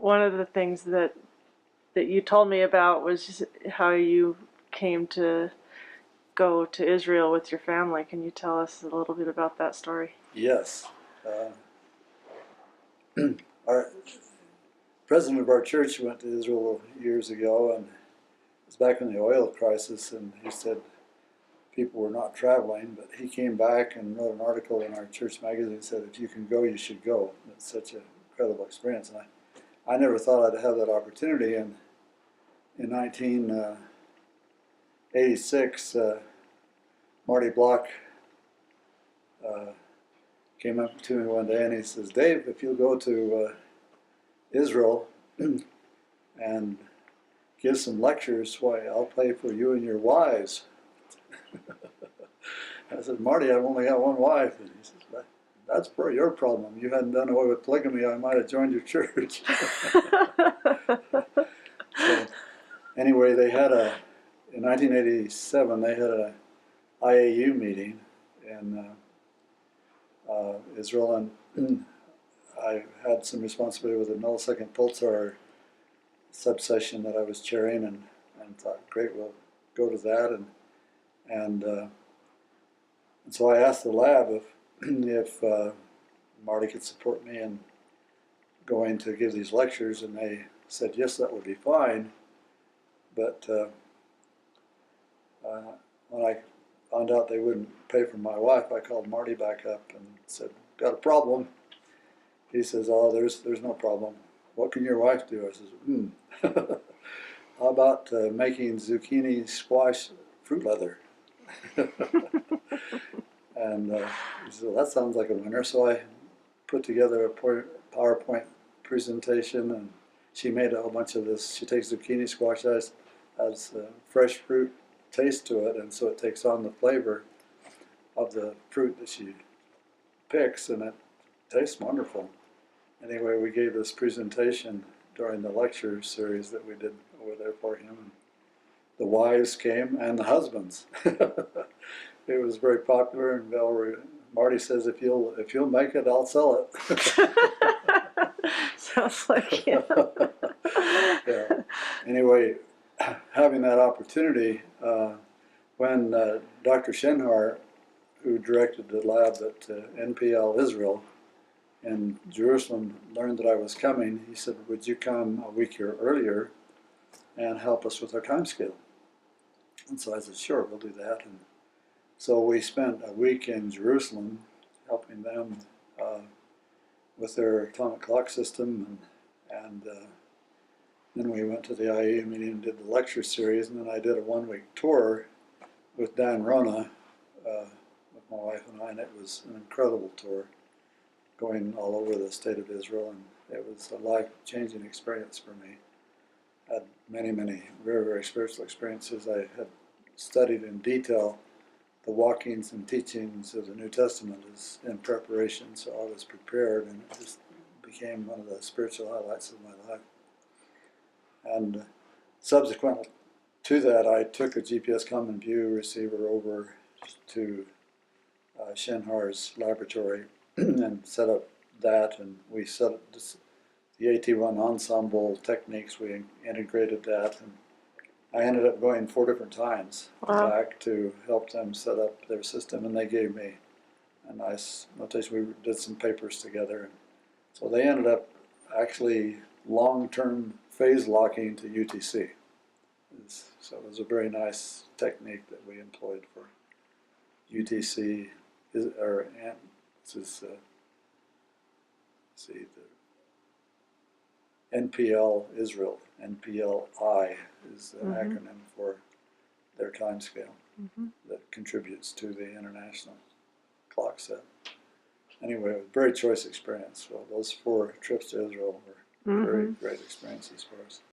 one of the things that you told me about was how you came to go to Israel with your family. Can you tell us a little bit about that story? Yes. Our president of our church went to Israel years ago, and it was back in the oil crisis, and he said people were not traveling, but he came back and wrote an article in our church magazine and said, if you can go, you should go. It's such an incredible experience. And I never thought I'd have that opportunity. And in 1986, Marty Block came up to me one day and he says, Dave, if you'll go to Israel and give some lectures, why, I'll pay for you and your wives. I said, Marty, I've only got one wife. And he says, that's your problem. You hadn't done away with polygamy, I might have joined your church. So, anyway, they had in 1987, they had a IAU meeting in Israel, and I had some responsibility with the millisecond pulsar subsession that I was chairing, and thought, great, we'll go to that. And so I asked the lab if Marty could support me in going to give these lectures, and they said, yes, that would be fine. But when I found out they wouldn't pay for my wife, I called Marty back up and said, got a problem. He says, oh, there's no problem. What can your wife do? I says, how about making zucchini squash fruit leather? And he said, well, that sounds like a winner. So I put together a PowerPoint presentation, and she made a whole bunch of this. She takes zucchini squash, has fresh fruit taste to it, and so it takes on the flavor of the fruit that she picks, and it tastes wonderful. Anyway, we gave this presentation during the lecture series that we did over there for him. And the wives came and the husbands. It was very popular, and Marty says, if you'll make it, I'll sell it. Sounds like you. Yeah. Anyway, having that opportunity, when Dr. Shenhar, who directed the lab at NPL Israel in Jerusalem, learned that I was coming, he said, would you come a week here earlier and help us with our time scale? And so I said, sure, we'll do that. And so we spent a week in Jerusalem helping them with their atomic clock system, and then we went to the IAEA meeting and did the lecture series, and then I did a one-week tour with Dan Rona, with my wife and I, and it was an incredible tour, going all over the state of Israel, and it was a life-changing experience for me. I had many, many very, very spiritual experiences. I had studied in detail the walkings and teachings of the New Testament in preparation, so I was prepared, and it just became one of the spiritual highlights of my life. And subsequent to that, I took a GPS Common View receiver over to Shenhar's laboratory and set up that, and we set up the AT1 ensemble techniques. We integrated that, and I ended up going 4 different times back to help them set up their system, and they gave me a nice notation. We did some papers together. So they ended up actually long-term phase locking to UTC. So it was a very nice technique that we employed for UTC, the NPL Israel. NPLI is the acronym for their time scale that contributes to the international clock set. Anyway, it was a very choice experience. Well, those 4 trips to Israel were very great experiences for us.